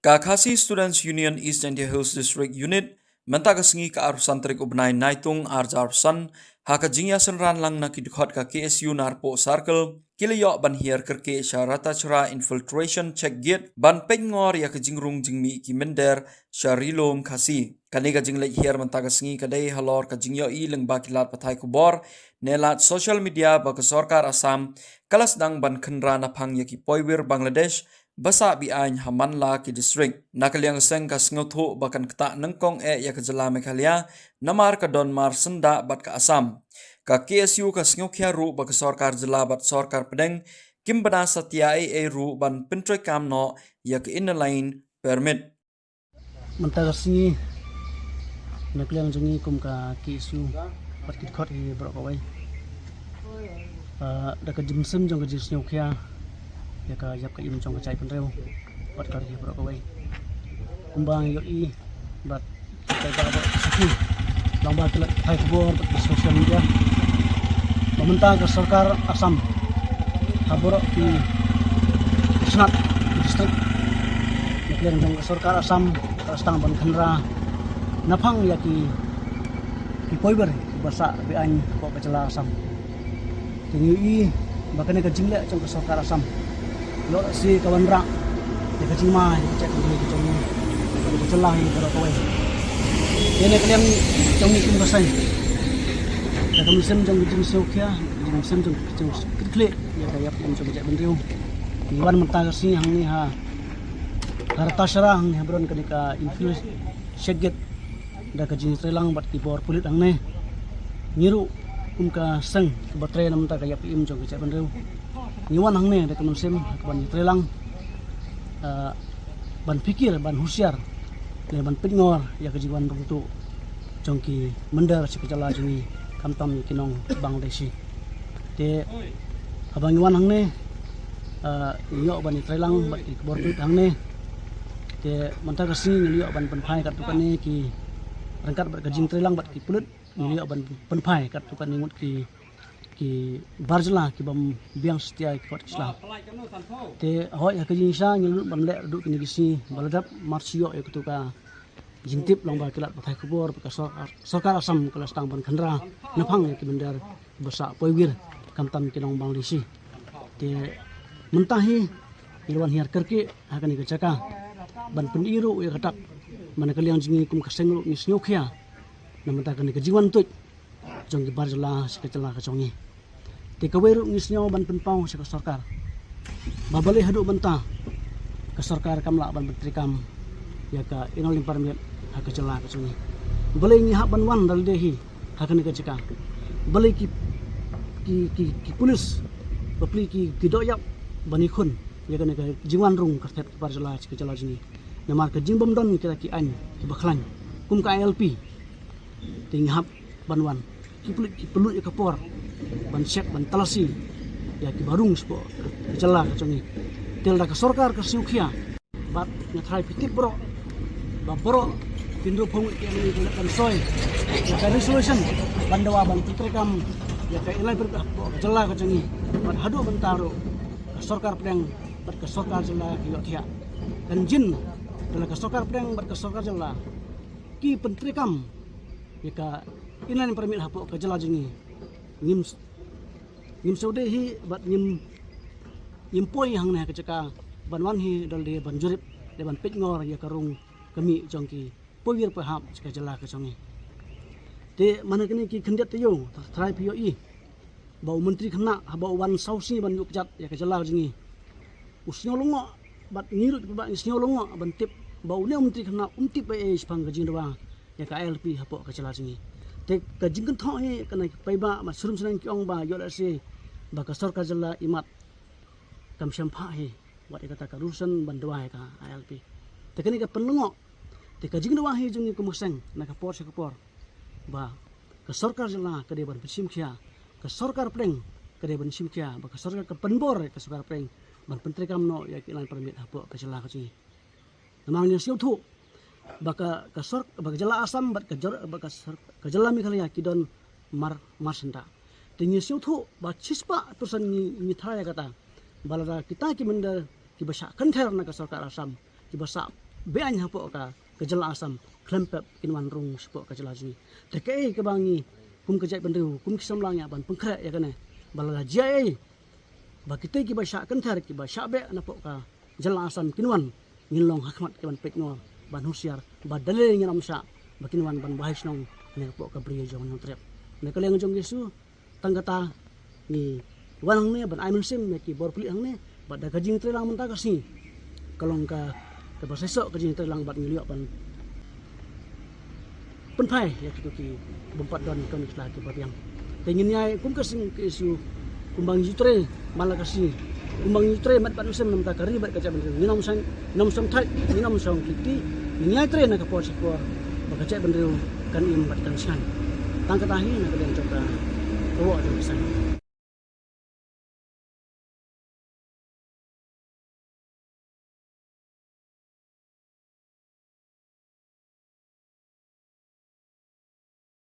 Kakasi Students Union East India Hills District Unit mentagasngi ka arusan trik ubnai naitung arjarsan haka jingya senran lang na kidukhat ka KSU narpo circle kilayok ban hier kerke syarata chara infiltration check gate ban pengor ya ka jingrung jingmi ki mender syarilom khasi kani ka jinglek hier mentagasngi kadai halor ka jingyo i leng bakilat pathai kubor nelat social media ba ka sarkar Assam kalas dang ban khenra na phang ya ki poiwir Bangladesh basa bi ain hamanla ki district nakaliang seng ka sngotu bakan kta nengkong ya ka jala Meghalaya namar ka don mar senda bat ka Assam ka KSU ka sngokhya ru ba ka sarkar jala bat sarkar pedeng kim bana satya ru ban pentroi kam no ya ka inline permit mentagasi nakaliang jungi kum ka KSU bat kit khot hi bro ka wai da ka jimsem jong ka sngokhya ya ka yap ka im chong ka chai penreu bat ka hi bro ka wai kumbang yo i bat ka ba sakhi lamba ka thai kubor bat social media pemerintah ke sarkar Assam haboro ki snat district naklian jong sarkar Assam stang ban khanra naphang ya ki poiber basa bi an ko ka jala Assam tingi i bakane ka jingle jong sarkar Assam lo si kawan rak de ka jingma cek ni jong ka jala hi bro ko wai ini kalian jong ni kum basai da kam sem jong jing sokya jing sem jong klik ya kaya pun coba cek benriu iwan mentang si hang ni ha harta syarah hang hebron kenika influence seget da ka jing trelang bat ki bor pulit hang ne nyiru kum ka seng ke batre nam ta kaya pim jong cek benriu iwan hang ne da kam sem ban trelang ban pikir ban husiar le ban pingor ya ka jiwan tu jongki mendar sekejala jini kamtam kinong Bangladeshi te abang iwan hang ne yo ban trelang bat ki bor pulit hang ne te manta kasi nilio ban penphai kat tukan ni ki rangkat bat kajing trelang bat ki pulut nilio ban penphai kat tukan ni ngut ki barjla ki bam biang setia ki kot islam te hoy ha kajing sa ngilu ban le duk ni gisi baladap marsio ya kutuka jintip lomba kilat pathai kubor ka sarkar Assam kelas tang ban khandra naphang ki bendar basa poiwir kamtam kinong Bangladeshi te mentahi ilwan hiar kerke akan ikacaka ban pendiru ya katak mana kaliang jingi kum kasenglu ni snyokhya namata kan ke jiwan tuj jong ki barjala sekecela ka chongi te kaweru ni snyo ban penpau sa sarkar babale hadu banta ka sarkar kamla ban betrikam ya ka inolim parmiat ha ka cela ka chongi bale ni ha ban wan dal dehi ha kan ke ceka bale ki pulis bapli ki doyak banikun ya kan ke jiwan rung ka tet barjala sekecela jini namar ke jingbom don kita ki an ki bakhlan kum ka LP tinghap banwan ki pelut ya kapor ban sek ban talasi ya ki barung spo kecela ka chongi tel da ka sarkar ka sukhya bat ngatrai pitip bro ba bro pindu phong ki ni kan soy ya ka resolution bandawa ban putrekam ya ka ilai ber kecela ka chongi bat hadu bantaro sarkar pedang bat ka sarkar jela ki yothia dan jin dalam kesokar pedang berkesokar jela ki pentrikam jika inan permit hapuk ke jela jengi ngim saudehi bat ngim poi hang ne keceka banwan hi dal de banjurip de ban pitngor ya karung kami jongki poir paham ke jela ke jongi de mana kini ki khendet yo trai pio i bau menteri khna bau wan sausi ban yuk jat ya ke jela jengi usnyo longo bat ngirut ba isnyo longo ban tip bau ne menteri khna tip ai spang ka jingwa ya ka LP hapo ka chala jingi te ka jingkan tho he kana paiba ma surum senang kyong ba yo la se ba ka sarkar jala imat kam syampa he wat kata ka rusan bandwa ka LP te kani ka penlengo te ka jingwa he jingi ku museng na ka por ba ka sarkar jala ka de ban pisim khia ka sarkar pleng kade ban simkia baka sorga ka penbor ka sukar preng ban pentri kamno ya kilan permit hapo ka jela ka ci namang yang siu thu baka ka sor baka jela asam baka ka jela mi khalia kidon mar senda tingi siu thu ba chispa tusan ni thaya kata balada kita ki menda ki basa kanther na ka sarkar asam ki basa bean hapo ka jela asam klempep kinwan rung sipo ka jela ji tekai ke bangi kum kejai bendu kum kisamlangnya ban pengkrak ya kana balada jai ba kita ki basa kanther ki basa be na po ka jela asam kinwan ngilong hakmat ke ban pekno ban husiar ba dalil ngi namsa ba kinwan ban bahis nong ne po ka brio jong nong trep ne kaleng jong Yesu tanggata ni wanang ne ban aimun sim ne ki bor puli hang ne ba da kajing trelang menta kasi kalong ka basesok kajing trelang bat ngiliok ban penpai ya ki bompat don kan islah ki babiang tengin nyai kum kasing ke isu kumbang jutre malah kasi kumbang jutre mat pat usem nam ta kari bat kaca bendeu nam sam thai nam sam kiti nyai tre na ka por sikor ba kaca bendeu kan im bat kan san tang katahi na kalian coba bawa ke sana